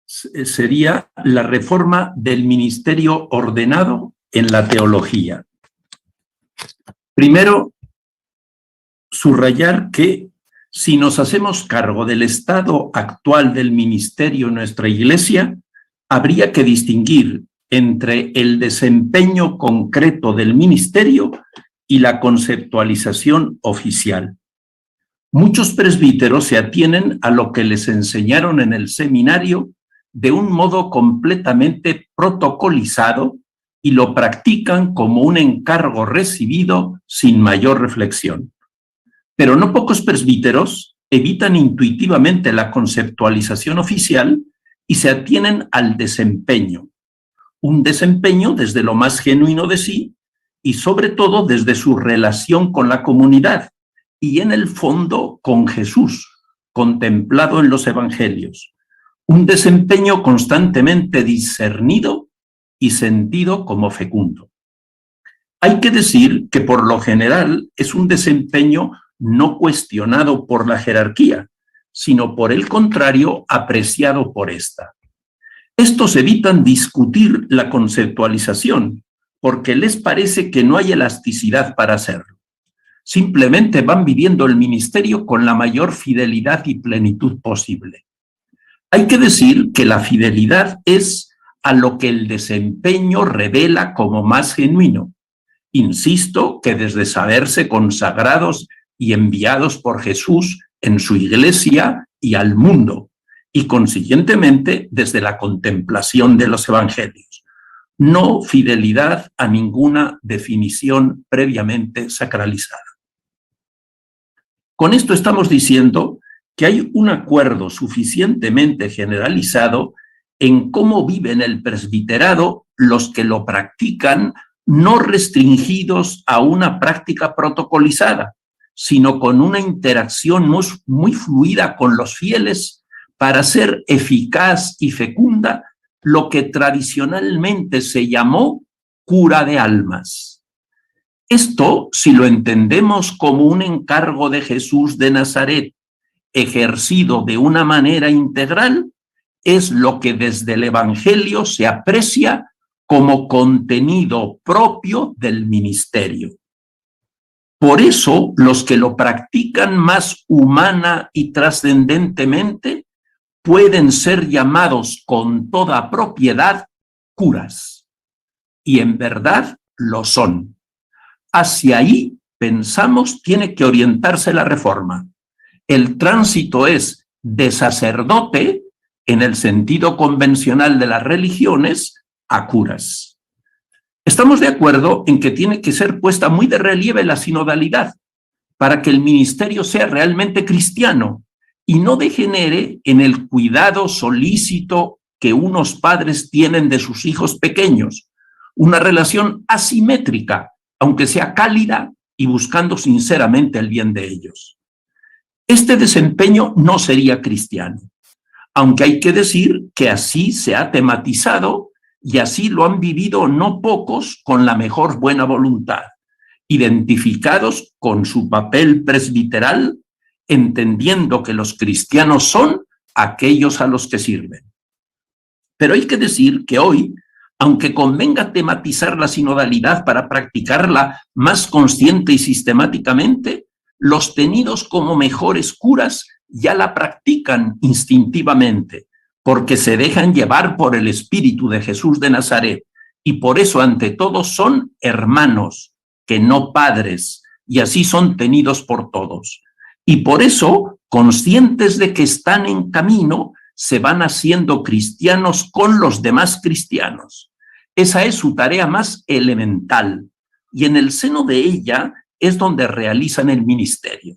sería la reforma del ministerio ordenado en la teología. Primero, subrayar que si nos hacemos cargo del estado actual del ministerio en nuestra Iglesia, habría que distinguir entre el desempeño concreto del ministerio y la conceptualización oficial. Muchos presbíteros se atienen a lo que les enseñaron en el seminario de un modo completamente protocolizado y lo practican como un encargo recibido sin mayor reflexión. Pero no pocos presbíteros evitan intuitivamente la conceptualización oficial y se atienen al desempeño. Un desempeño desde lo más genuino de sí y sobre todo desde su relación con la comunidad y en el fondo con Jesús, contemplado en los evangelios. Un desempeño constantemente discernido y sentido como fecundo. Hay que decir que por lo general es un desempeño no cuestionado por la jerarquía, sino por el contrario apreciado por ésta. Estos evitan discutir la conceptualización porque les parece que no hay elasticidad para hacerlo. Simplemente van viviendo el ministerio con la mayor fidelidad y plenitud posible. Hay que decir que la fidelidad es a lo que el desempeño revela como más genuino. Insisto que desde saberse consagrados y enviados por Jesús en su Iglesia y al mundo, y consiguientemente desde la contemplación de los evangelios. No fidelidad a ninguna definición previamente sacralizada. Con esto estamos diciendo que hay un acuerdo suficientemente generalizado en cómo viven el presbiterado los que lo practican, no restringidos a una práctica protocolizada, sino con una interacción muy fluida con los fieles para ser eficaz y fecunda lo que tradicionalmente se llamó cura de almas. Esto, si lo entendemos como un encargo de Jesús de Nazaret, ejercido de una manera integral, es lo que desde el Evangelio se aprecia como contenido propio del ministerio. Por eso, los que lo practican más humana y trascendentemente pueden ser llamados con toda propiedad curas. Y en verdad lo son. Hacia ahí, pensamos, tiene que orientarse la reforma. El tránsito es de sacerdote, en el sentido convencional de las religiones, a curas. Estamos de acuerdo en que tiene que ser puesta muy de relieve la sinodalidad para que el ministerio sea realmente cristiano y no degenere en el cuidado solícito que unos padres tienen de sus hijos pequeños, una relación asimétrica, aunque sea cálida y buscando sinceramente el bien de ellos. Este desempeño no sería cristiano, aunque hay que decir que así se ha tematizado y así lo han vivido no pocos con la mejor buena voluntad, identificados con su papel presbiteral, entendiendo que los cristianos son aquellos a los que sirven. Pero hay que decir que hoy, aunque convenga tematizar la sinodalidad para practicarla más consciente y sistemáticamente, los tenidos como mejores curas ya la practican instintivamente, porque se dejan llevar por el Espíritu de Jesús de Nazaret, y por eso ante todo son hermanos, que no padres, y así son tenidos por todos. Y por eso, conscientes de que están en camino, se van haciendo cristianos con los demás cristianos. Esa es su tarea más elemental, y en el seno de ella es donde realizan el ministerio.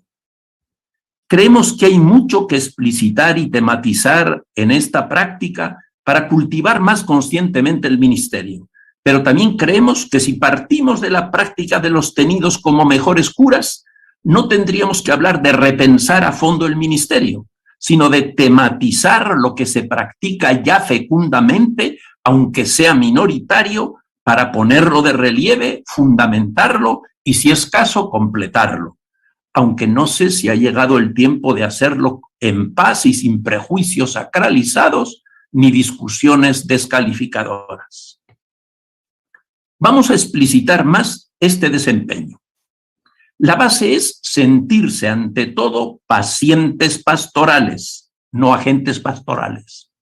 Creemos que hay mucho que explicitar y tematizar en esta práctica para cultivar más conscientemente el ministerio, pero también creemos que si partimos de la práctica de los tenidos como mejores curas, no tendríamos que hablar de repensar a fondo el ministerio, sino de tematizar lo que se practica ya fecundamente, aunque sea minoritario, para ponerlo de relieve, fundamentarlo y, si es caso, completarlo. Aunque no sé si ha llegado el tiempo de hacerlo en paz y sin prejuicios sacralizados ni discusiones descalificadoras. Vamos a explicitar más este desempeño. La base es sentirse ante todo pacientes pastorales, no agentes pastorales.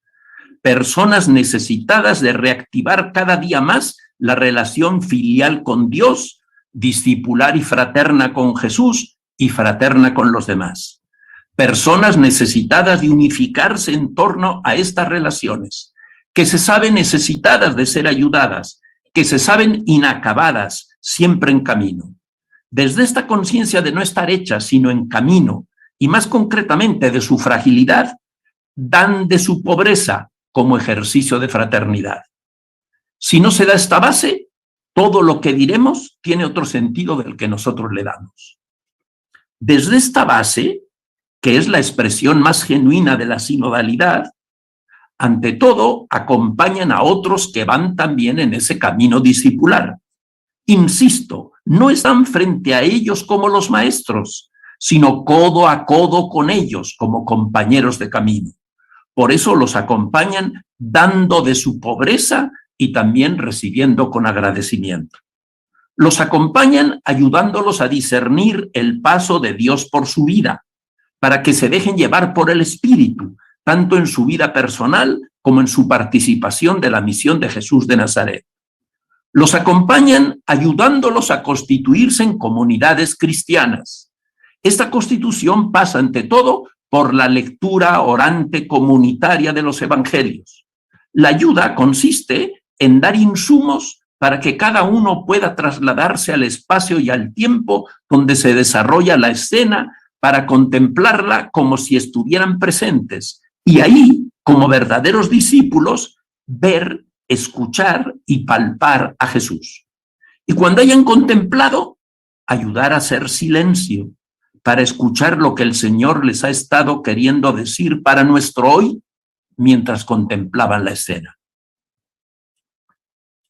Personas necesitadas de reactivar cada día más la relación filial con Dios, discipular y fraterna con Jesús y fraterna con los demás. Personas necesitadas de unificarse en torno a estas relaciones, que se saben necesitadas de ser ayudadas, que se saben inacabadas, siempre en camino. Desde esta conciencia de no estar hechas, sino en camino, y más concretamente de su fragilidad, dan de su pobreza como ejercicio de fraternidad. Si no se da esta base, todo lo que diremos tiene otro sentido del que nosotros le damos. Desde esta base, que es la expresión más genuina de la sinodalidad, ante todo acompañan a otros que van también en ese camino discipular. Insisto, no están frente a ellos como los maestros, sino codo a codo con ellos como compañeros de camino. Por eso los acompañan dando de su pobreza y también recibiendo con agradecimiento. Los acompañan ayudándolos a discernir el paso de Dios por su vida, para que se dejen llevar por el Espíritu, tanto en su vida personal como en su participación de la misión de Jesús de Nazaret. Los acompañan ayudándolos a constituirse en comunidades cristianas. Esta constitución pasa ante todo por la lectura orante comunitaria de los evangelios. La ayuda consiste en dar insumos para que cada uno pueda trasladarse al espacio y al tiempo donde se desarrolla la escena para contemplarla como si estuvieran presentes y ahí, como verdaderos discípulos, ver, escuchar y palpar a Jesús. Y cuando hayan contemplado, ayudar a hacer silencio para escuchar lo que el Señor les ha estado queriendo decir para nuestro hoy mientras contemplaban la escena.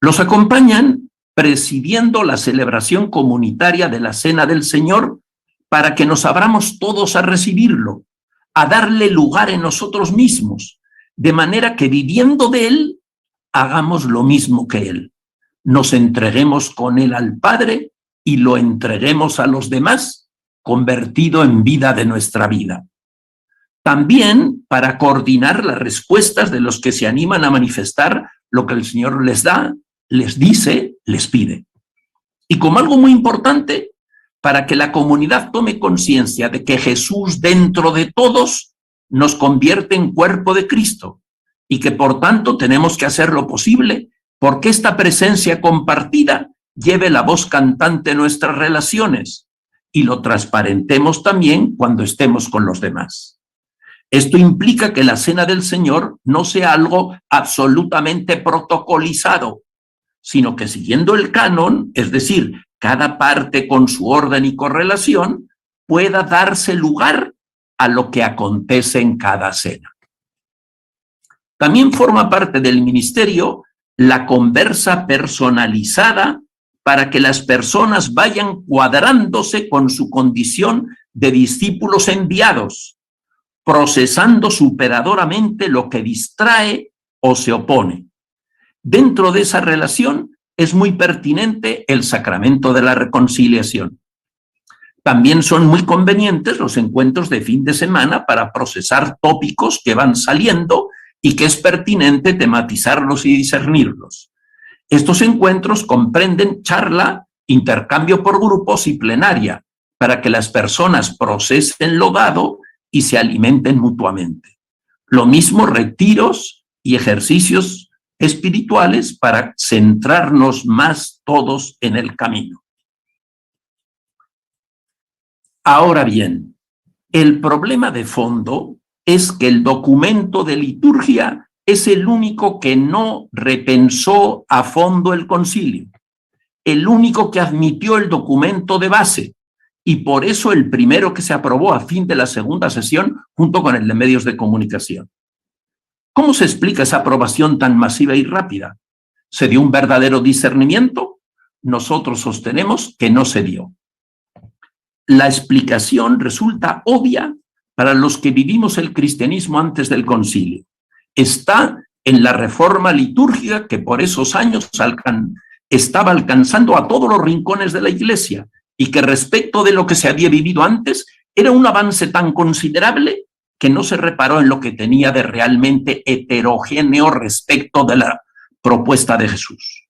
Los acompañan presidiendo la celebración comunitaria de la Cena del Señor para que nos abramos todos a recibirlo, a darle lugar en nosotros mismos, de manera que viviendo de Él, hagamos lo mismo que Él. Nos entreguemos con Él al Padre y lo entreguemos a los demás, convertido en vida de nuestra vida. También para coordinar las respuestas de los que se animan a manifestar lo que el Señor les da, les dice, les pide. Y como algo muy importante, para que la comunidad tome conciencia de que Jesús dentro de todos nos convierte en cuerpo de Cristo y que por tanto tenemos que hacer lo posible porque esta presencia compartida lleve la voz cantante en nuestras relaciones y lo transparentemos también cuando estemos con los demás. Esto implica que la Cena del Señor no sea algo absolutamente protocolizado, sino que siguiendo el canon, es decir, cada parte con su orden y correlación, pueda darse lugar a lo que acontece en cada cena. También forma parte del ministerio la conversa personalizada para que las personas vayan cuadrándose con su condición de discípulos enviados, procesando superadoramente lo que distrae o se opone. Dentro de esa relación es muy pertinente el sacramento de la reconciliación. También son muy convenientes los encuentros de fin de semana para procesar tópicos que van saliendo y que es pertinente tematizarlos y discernirlos. Estos encuentros comprenden charla, intercambio por grupos y plenaria, para que las personas procesen lo dado y se alimenten mutuamente. Lo mismo retiros y ejercicios espirituales para centrarnos más todos en el camino. Ahora bien, el problema de fondo es que el documento de liturgia es el único que no repensó a fondo el concilio, el único que admitió el documento de base y por eso el primero que se aprobó a fin de la segunda sesión junto con el de medios de comunicación. ¿Cómo se explica esa aprobación tan masiva y rápida? ¿Se dio un verdadero discernimiento? Nosotros sostenemos que no se dio. La explicación resulta obvia para los que vivimos el cristianismo antes del concilio. Está en la reforma litúrgica que por esos años estaba alcanzando a todos los rincones de la Iglesia y que respecto de lo que se había vivido antes era un avance tan considerable que no se reparó en lo que tenía de realmente heterogéneo respecto de la propuesta de Jesús.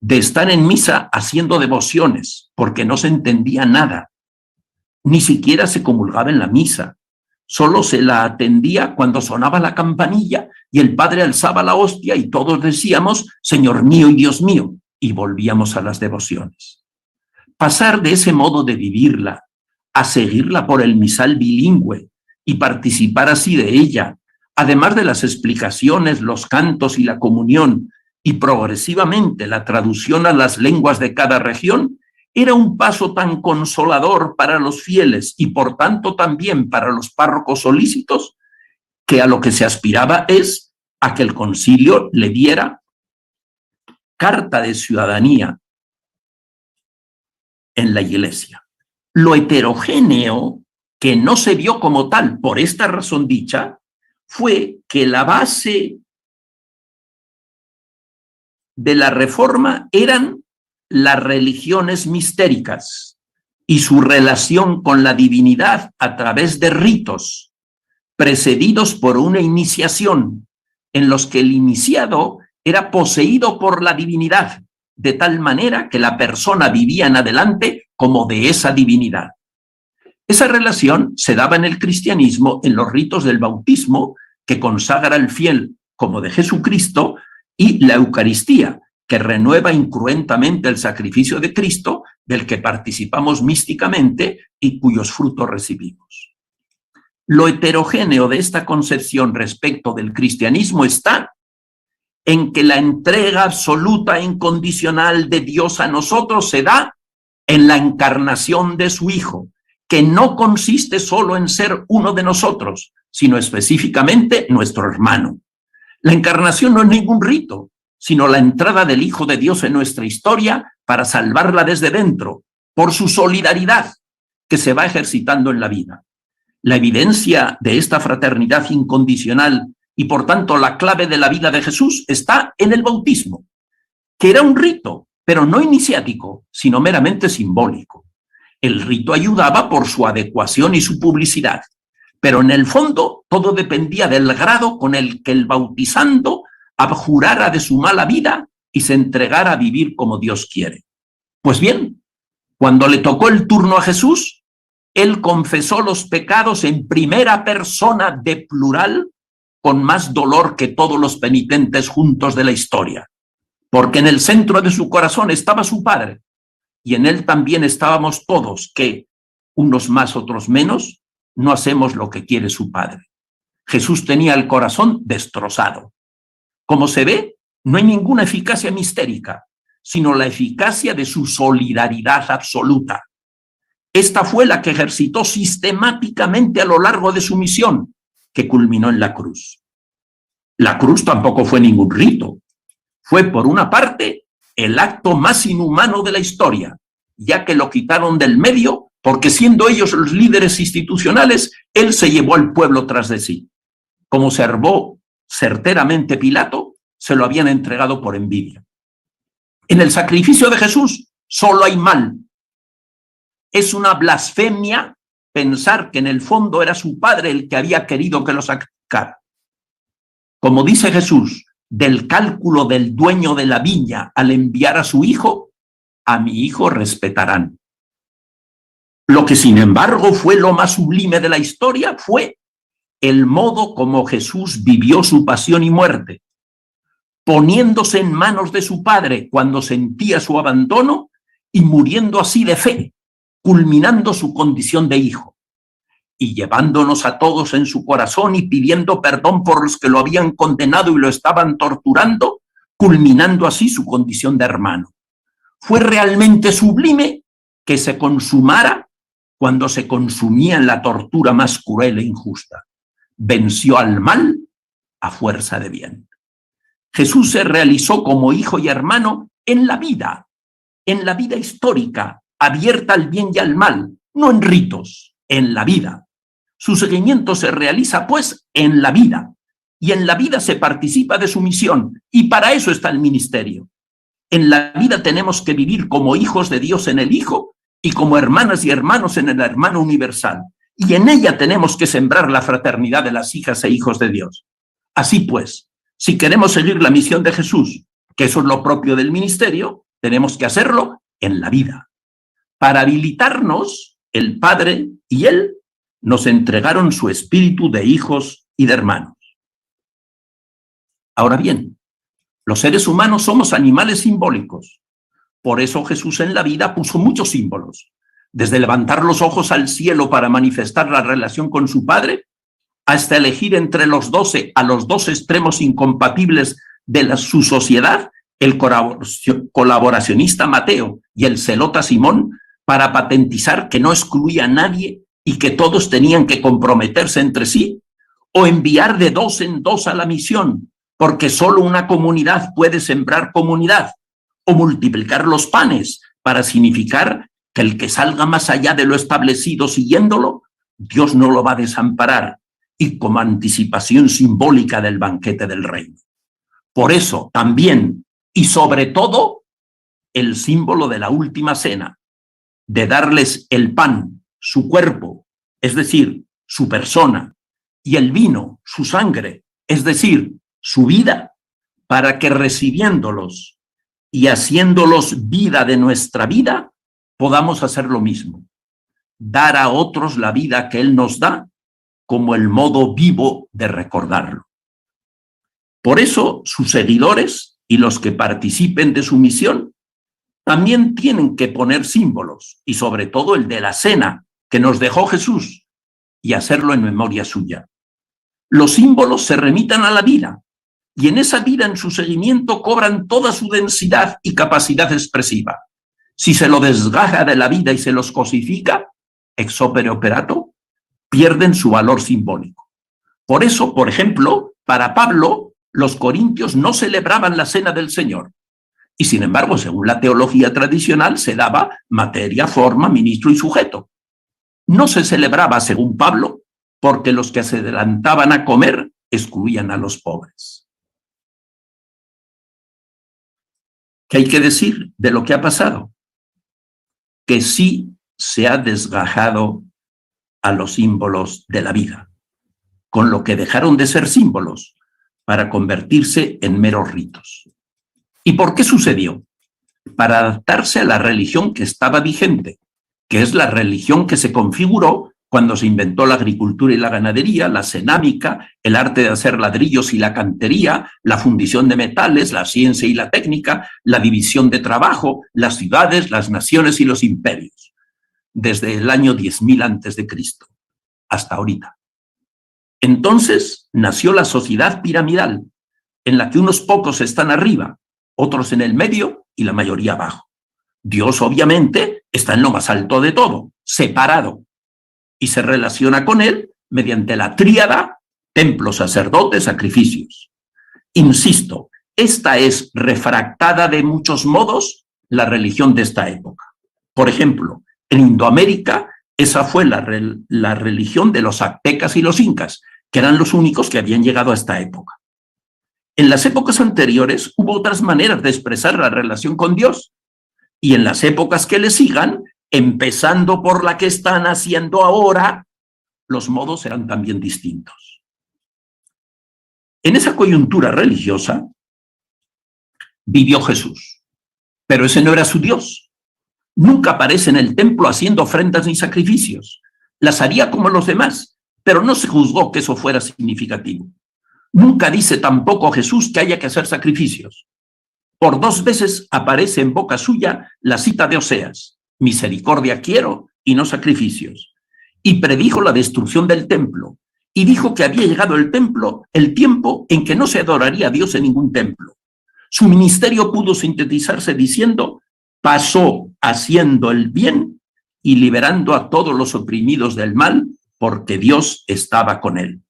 De estar en misa haciendo devociones porque no se entendía nada. Ni siquiera se comulgaba en la misa. Solo se la atendía cuando sonaba la campanilla y el padre alzaba la hostia y todos decíamos, Señor mío y Dios mío, y volvíamos a las devociones. Pasar de ese modo de vivirla a seguirla por el misal bilingüe y participar así de ella, además de las explicaciones, los cantos y la comunión, y progresivamente la traducción a las lenguas de cada región, era un paso tan consolador para los fieles y por tanto también para los párrocos solícitos, que a lo que se aspiraba es a que el concilio le diera carta de ciudadanía en la Iglesia. Lo heterogéneo, que no se vio como tal por esta razón dicha, fue que la base de la reforma eran las religiones mistéricas y su relación con la divinidad a través de ritos precedidos por una iniciación en los que el iniciado era poseído por la divinidad, de tal manera que la persona vivía en adelante como de esa divinidad. Esa relación se daba en el cristianismo en los ritos del bautismo, que consagra al fiel como de Jesucristo, y la Eucaristía, que renueva incruentamente el sacrificio de Cristo, del que participamos místicamente y cuyos frutos recibimos. Lo heterogéneo de esta concepción respecto del cristianismo está en que la entrega absoluta e incondicional de Dios a nosotros se da en la encarnación de su Hijo, que no consiste solo en ser uno de nosotros, sino específicamente nuestro hermano. La encarnación no es ningún rito, sino la entrada del Hijo de Dios en nuestra historia para salvarla desde dentro, por su solidaridad que se va ejercitando en la vida. La evidencia de esta fraternidad incondicional y por tanto la clave de la vida de Jesús está en el bautismo, que era un rito, pero no iniciático, sino meramente simbólico. El rito ayudaba por su adecuación y su publicidad, pero en el fondo todo dependía del grado con el que el bautizando abjurara de su mala vida y se entregara a vivir como Dios quiere. Pues bien, cuando le tocó el turno a Jesús, él confesó los pecados en primera persona de plural, con más dolor que todos los penitentes juntos de la historia, porque en el centro de su corazón estaba su Padre, y en él también estábamos todos, que, unos más, otros menos, no hacemos lo que quiere su Padre. Jesús tenía el corazón destrozado. Como se ve, no hay ninguna eficacia mistérica, sino la eficacia de su solidaridad absoluta. Esta fue la que ejercitó sistemáticamente a lo largo de su misión, que culminó en la cruz. La cruz tampoco fue ningún rito. Fue, por una parte, el acto más inhumano de la historia, ya que lo quitaron del medio, porque siendo ellos los líderes institucionales, él se llevó al pueblo tras de sí. Como observó certeramente Pilato, se lo habían entregado por envidia. En el sacrificio de Jesús solo hay mal. Es una blasfemia pensar que en el fondo era su Padre el que había querido que lo sacrificara. Como dice Jesús, del cálculo del dueño de la viña al enviar a su hijo, a mi hijo respetarán. Lo que sin embargo fue lo más sublime de la historia fue el modo como Jesús vivió su pasión y muerte, poniéndose en manos de su Padre cuando sentía su abandono y muriendo así de fe, culminando su condición de hijo, y llevándonos a todos en su corazón y pidiendo perdón por los que lo habían condenado y lo estaban torturando, culminando así su condición de hermano. Fue realmente sublime que se consumara cuando se consumía en la tortura más cruel e injusta. Venció al mal a fuerza de bien. Jesús se realizó como hijo y hermano en la vida histórica, abierta al bien y al mal, no en ritos, en la vida. Su seguimiento se realiza, pues, en la vida, y en la vida se participa de su misión, y para eso está el ministerio. En la vida tenemos que vivir como hijos de Dios en el Hijo y como hermanas y hermanos en el hermano universal, y en ella tenemos que sembrar la fraternidad de las hijas e hijos de Dios. Así pues, si queremos seguir la misión de Jesús, que eso es lo propio del ministerio, tenemos que hacerlo en la vida. Para habilitarnos, el Padre y Él nos entregaron su espíritu de hijos y de hermanos. Ahora bien, los seres humanos somos animales simbólicos. Por eso Jesús en la vida puso muchos símbolos, desde levantar los ojos al cielo para manifestar la relación con su Padre, hasta elegir entre los 12 a los dos extremos incompatibles de su sociedad, el colaboracionista Mateo y el celota Simón, para patentizar que no excluía a nadie y que todos tenían que comprometerse entre sí, o enviar de dos en dos a la misión, porque solo una comunidad puede sembrar comunidad, o multiplicar los panes para significar que el que salga más allá de lo establecido siguiéndolo, Dios no lo va a desamparar, y como anticipación simbólica del banquete del reino. Por eso también, y sobre todo, el símbolo de la última cena, de darles el pan, su cuerpo, es decir, su persona, y el vino, su sangre, es decir, su vida, para que recibiéndolos y haciéndolos vida de nuestra vida, podamos hacer lo mismo, dar a otros la vida que Él nos da, como el modo vivo de recordarlo. Por eso, sus seguidores y los que participen de su misión también tienen que poner símbolos, y sobre todo el de la cena que nos dejó Jesús, y hacerlo en memoria suya. Los símbolos se remitan a la vida, y en esa vida, en su seguimiento, cobran toda su densidad y capacidad expresiva. Si se lo desgaja de la vida y se los cosifica, ex opere operato, pierden su valor simbólico. Por eso, por ejemplo, para Pablo, los corintios no celebraban la cena del Señor. Y sin embargo, según la teología tradicional, se daba materia, forma, ministro y sujeto. No se celebraba, según Pablo, porque los que se adelantaban a comer excluían a los pobres. ¿Qué hay que decir de lo que ha pasado? Que sí se ha desgajado a los símbolos de la vida, con lo que dejaron de ser símbolos para convertirse en meros ritos. ¿Y por qué sucedió? Para adaptarse a la religión que estaba vigente, que es la religión que se configuró cuando se inventó la agricultura y la ganadería, la cerámica, el arte de hacer ladrillos y la cantería, la fundición de metales, la ciencia y la técnica, la división de trabajo, las ciudades, las naciones y los imperios, desde el año 10.000 antes de Cristo hasta ahorita. Entonces nació la sociedad piramidal, en la que unos pocos están arriba, otros en el medio y la mayoría abajo. Dios, obviamente, está en lo más alto de todo, separado, y se relaciona con él mediante la tríada templo, sacerdote, sacrificios. Insisto, esta es refractada de muchos modos la religión de esta época. Por ejemplo, en Indoamérica, esa fue la religión de los aztecas y los incas, que eran los únicos que habían llegado a esta época. En las épocas anteriores hubo otras maneras de expresar la relación con Dios, y en las épocas que le sigan, empezando por la que están haciendo ahora, los modos serán también distintos. En esa coyuntura religiosa vivió Jesús, pero ese no era su Dios. Nunca aparece en el templo haciendo ofrendas ni sacrificios. Las haría como los demás, pero no se juzgó que eso fuera significativo. Nunca dice tampoco Jesús que haya que hacer sacrificios. Por 2 veces aparece en boca suya la cita de Oseas: misericordia quiero y no sacrificios. Y predijo la destrucción del templo, y dijo que había llegado el tiempo en que no se adoraría a Dios en ningún templo. Su ministerio pudo sintetizarse diciendo: pasó haciendo el bien y liberando a todos los oprimidos del mal, porque Dios estaba con él.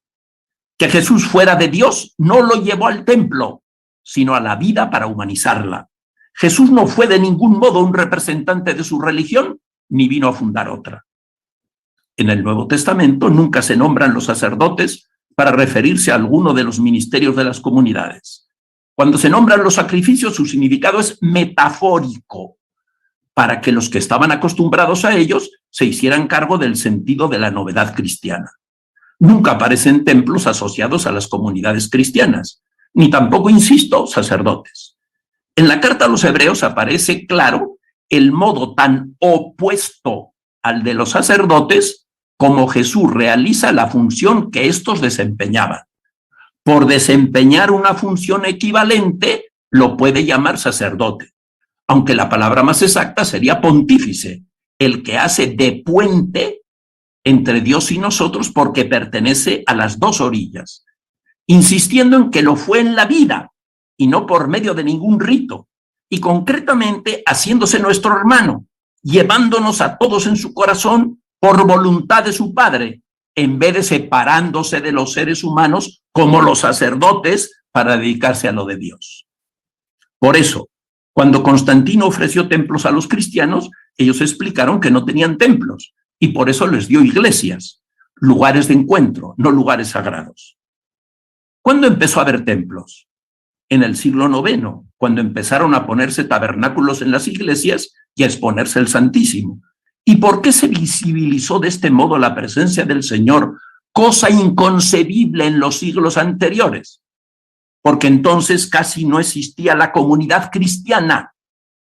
Que Jesús fuera de Dios no lo llevó al templo, sino a la vida para humanizarla. Jesús no fue de ningún modo un representante de su religión, ni vino a fundar otra. En el Nuevo Testamento nunca se nombran los sacerdotes para referirse a alguno de los ministerios de las comunidades. Cuando se nombran los sacrificios, su significado es metafórico, para que los que estaban acostumbrados a ellos se hicieran cargo del sentido de la novedad cristiana. Nunca aparecen templos asociados a las comunidades cristianas, ni tampoco, insisto, sacerdotes. En la carta a los Hebreos aparece claro el modo tan opuesto al de los sacerdotes como Jesús realiza la función que estos desempeñaban. Por desempeñar una función equivalente, lo puede llamar sacerdote, aunque la palabra más exacta sería pontífice, el que hace de puente entre Dios y nosotros porque pertenece a las dos orillas, insistiendo en que lo fue en la vida y no por medio de ningún rito, y concretamente haciéndose nuestro hermano, llevándonos a todos en su corazón por voluntad de su Padre, en vez de separándose de los seres humanos como los sacerdotes para dedicarse a lo de Dios. Por eso, cuando Constantino ofreció templos a los cristianos, ellos explicaron que no tenían templos y por eso les dio iglesias, lugares de encuentro, no lugares sagrados. ¿Cuándo empezó a haber templos? En el siglo IX, cuando empezaron a ponerse tabernáculos en las iglesias y a exponerse el Santísimo. ¿Y por qué se visibilizó de este modo la presencia del Señor, cosa inconcebible en los siglos anteriores? Porque entonces casi no existía la comunidad cristiana,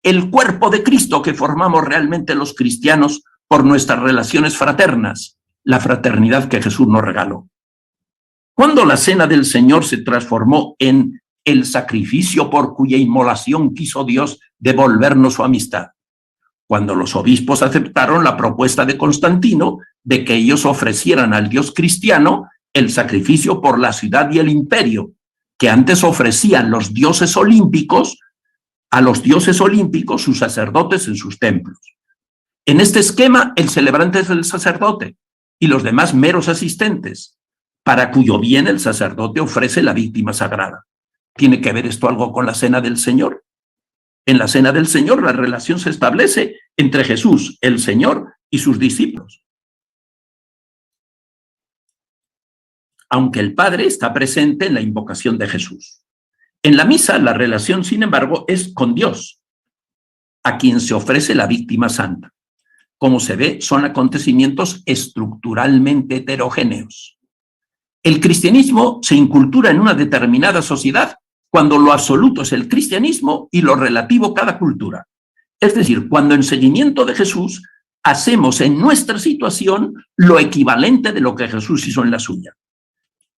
el cuerpo de Cristo que formamos realmente los cristianos por nuestras relaciones fraternas, la fraternidad que Jesús nos regaló. Cuando la cena del Señor se transformó en el sacrificio por cuya inmolación quiso Dios devolvernos su amistad, cuando los obispos aceptaron la propuesta de Constantino de que ellos ofrecieran al Dios cristiano el sacrificio por la ciudad y el imperio, que antes ofrecían los dioses olímpicos, a los dioses olímpicos sus sacerdotes en sus templos. En este esquema, el celebrante es el sacerdote y los demás meros asistentes, para cuyo bien el sacerdote ofrece la víctima sagrada. ¿Tiene que ver esto algo con la cena del Señor? En la cena del Señor la relación se establece entre Jesús, el Señor, y sus discípulos. Aunque el Padre está presente en la invocación de Jesús. En la misa la relación, sin embargo, es con Dios, a quien se ofrece la víctima santa. Como se ve, son acontecimientos estructuralmente heterogéneos. El cristianismo se incultura en una determinada sociedad cuando lo absoluto es el cristianismo y lo relativo cada cultura. Es decir, cuando en seguimiento de Jesús hacemos en nuestra situación lo equivalente de lo que Jesús hizo en la suya.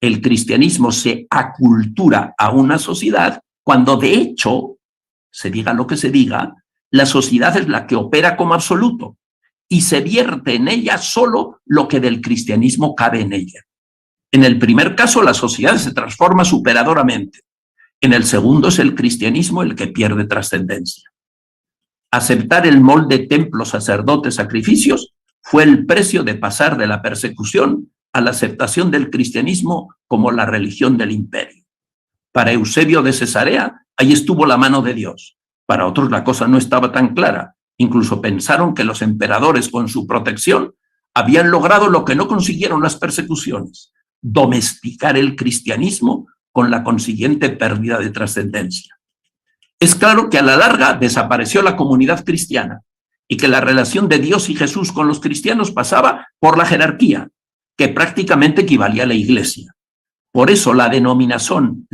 El cristianismo se acultura a una sociedad cuando de hecho, se diga lo que se diga, la sociedad es la que opera como absoluto y se vierte en ella solo lo que del cristianismo cabe en ella. En el primer caso, la sociedad se transforma superadoramente. En el segundo es el cristianismo el que pierde trascendencia. Aceptar el molde templo, sacerdotes, sacrificios fue el precio de pasar de la persecución a la aceptación del cristianismo como la religión del imperio. Para Eusebio de Cesarea, ahí estuvo la mano de Dios. Para otros la cosa no estaba tan clara. Incluso pensaron que los emperadores con su protección habían logrado lo que no consiguieron las persecuciones: domesticar el cristianismo con la consiguiente pérdida de trascendencia. Es claro que a la larga desapareció la comunidad cristiana y que la relación de Dios y Jesús con los cristianos pasaba por la jerarquía, que prácticamente equivalía a la Iglesia. Por eso la denominación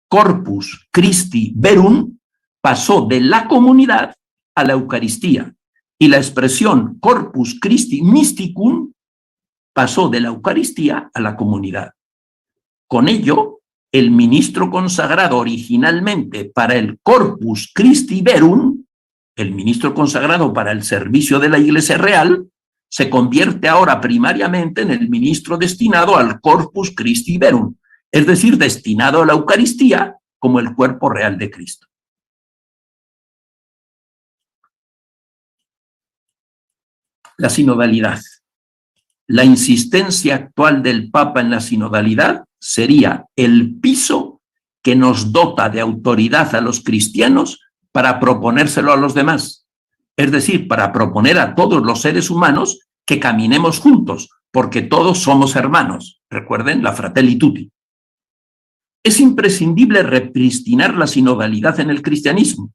Corpus Christi Verum pasó de la comunidad a la Eucaristía y la expresión Corpus Christi Mysticum pasó de la Eucaristía a la comunidad. Con ello, el ministro consagrado originalmente para el Corpus Christi Verum, el ministro consagrado para el servicio de la Iglesia Real, se convierte ahora primariamente en el ministro destinado al Corpus Christi Verum, es decir, destinado a la Eucaristía como el cuerpo real de Cristo. La sinodalidad. La insistencia actual del Papa en la sinodalidad sería el piso que nos dota de autoridad a los cristianos para proponérselo a los demás. Es decir, para proponer a todos los seres humanos que caminemos juntos, porque todos somos hermanos. Recuerden la Fratelli Tutti. Es imprescindible repristinar la sinodalidad en el cristianismo,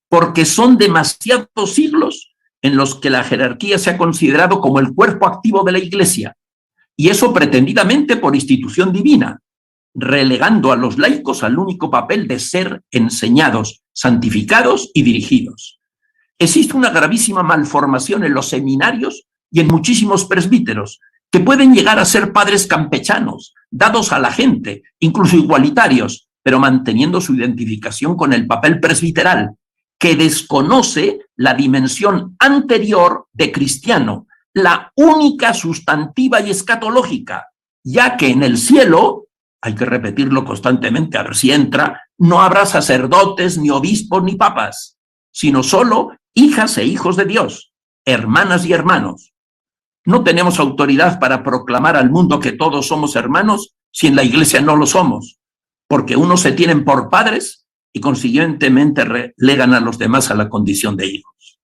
porque son demasiados siglos en los que la jerarquía se ha considerado como el cuerpo activo de la Iglesia, y eso pretendidamente por institución divina, relegando a los laicos al único papel de ser enseñados, santificados y dirigidos. Existe una gravísima malformación en los seminarios y en muchísimos presbíteros, que pueden llegar a ser padres campechanos, dados a la gente, incluso igualitarios, pero manteniendo su identificación con el papel presbiteral, que desconoce la dimensión anterior de cristiano, la única sustantiva y escatológica, ya que en el cielo, hay que repetirlo constantemente a ver si entra, no habrá sacerdotes, ni obispos, ni papas, sino solo hijas e hijos de Dios, hermanas y hermanos. No tenemos autoridad para proclamar al mundo que todos somos hermanos si en la Iglesia no lo somos, porque unos se tienen por padres y consiguientemente relegan a los demás a la condición de hijos.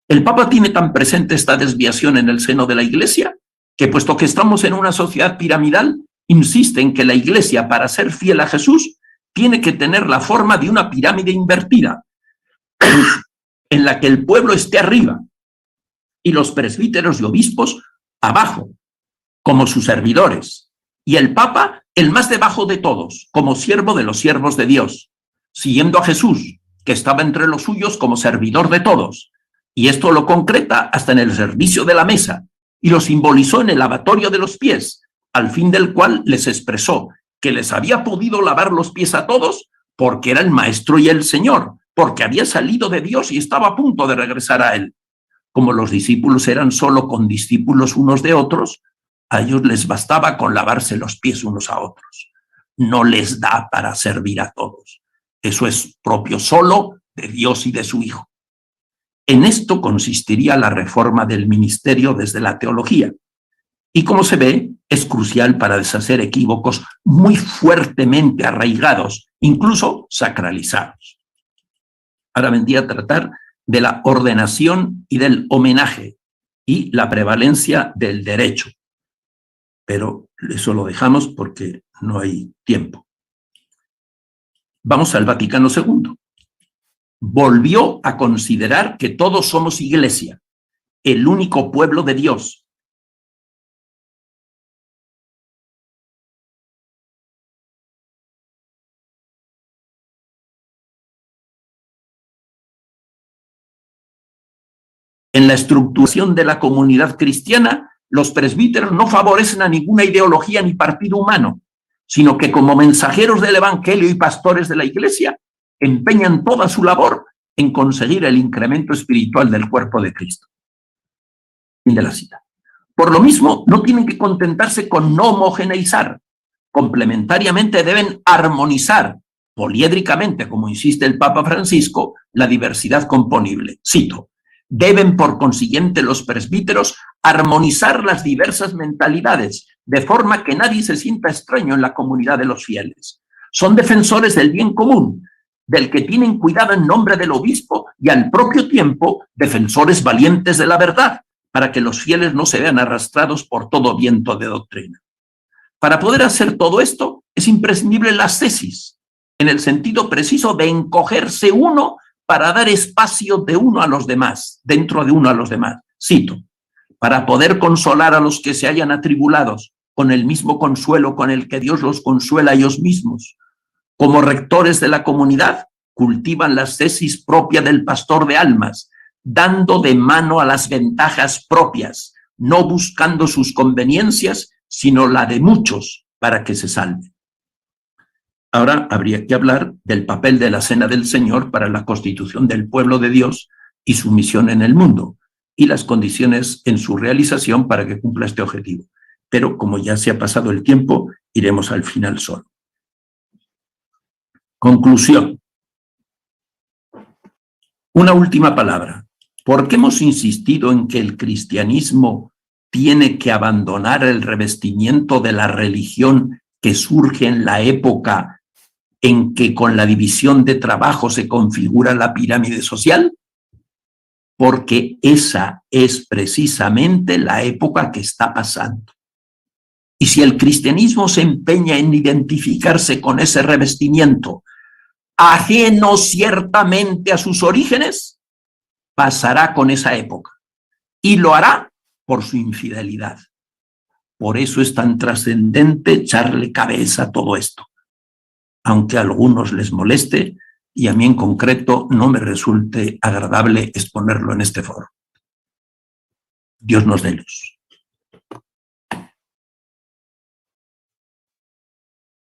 El Papa tiene tan presente esta desviación en el seno de la Iglesia que, puesto que estamos en una sociedad piramidal, insiste en que la Iglesia, para ser fiel a Jesús, tiene que tener la forma de una pirámide invertida, en la que el pueblo esté arriba y los presbíteros y obispos abajo, como sus servidores, y el Papa el más debajo de todos, como siervo de los siervos de Dios, siguiendo a Jesús, que estaba entre los suyos como servidor de todos, y esto lo concreta hasta en el servicio de la mesa, y lo simbolizó en el lavatorio de los pies, al fin del cual les expresó que les había podido lavar los pies a todos porque era el Maestro y el Señor, porque había salido de Dios y estaba a punto de regresar a Él. Como los discípulos eran solo condiscípulos unos de otros, a ellos les bastaba con lavarse los pies unos a otros. No les da para servir a todos. Eso es propio solo de Dios y de su Hijo. En esto consistiría la reforma del ministerio desde la teología. Y como se ve, es crucial para deshacer equívocos muy fuertemente arraigados, incluso sacralizados. Ahora vendría a tratar de la ordenación y del homenaje y la prevalencia del derecho. Pero eso lo dejamos porque no hay tiempo. Vamos al Vaticano II. Volvió a considerar que todos somos Iglesia, el único pueblo de Dios. En la estructuración de la comunidad cristiana, los presbíteros no favorecen a ninguna ideología ni partido humano, sino que como mensajeros del Evangelio y pastores de la Iglesia, empeñan toda su labor en conseguir el incremento espiritual del cuerpo de Cristo. Fin de la cita. Por lo mismo, no tienen que contentarse con no homogeneizar. Complementariamente deben armonizar, poliédricamente, como insiste el Papa Francisco, la diversidad componible. Cito: deben, por consiguiente, los presbíteros armonizar las diversas mentalidades, de forma que nadie se sienta extraño en la comunidad de los fieles. Son defensores del bien común, del que tienen cuidado en nombre del obispo y al propio tiempo defensores valientes de la verdad, para que los fieles no se vean arrastrados por todo viento de doctrina. Para poder hacer todo esto es imprescindible la ascesis, en el sentido preciso de encogerse uno para dar espacio de uno a los demás, dentro de uno a los demás. Cito: para poder consolar a los que se hayan atribulados con el mismo consuelo con el que Dios los consuela a ellos mismos. Como rectores de la comunidad, cultivan la ascesis propia del pastor de almas, dando de mano a las ventajas propias, no buscando sus conveniencias, sino la de muchos para que se salven. Ahora habría que hablar del papel de la Cena del Señor para la constitución del pueblo de Dios y su misión en el mundo, y las condiciones en su realización para que cumpla este objetivo. Pero como ya se ha pasado el tiempo, iremos al final solo. Conclusión. Una última palabra. ¿Por qué hemos insistido en que el cristianismo tiene que abandonar el revestimiento de la religión que surge en la época en que con la división de trabajo se configura la pirámide social? porque esa es precisamente la época que está pasando. Y si el cristianismo se empeña en identificarse con ese revestimiento, ajeno ciertamente a sus orígenes, pasará con esa época y lo hará por su infidelidad. Por eso es tan trascendente echarle cabeza a todo esto, aunque a algunos les moleste y a mí en concreto no me resulte agradable exponerlo en este foro. Dios nos dé luz.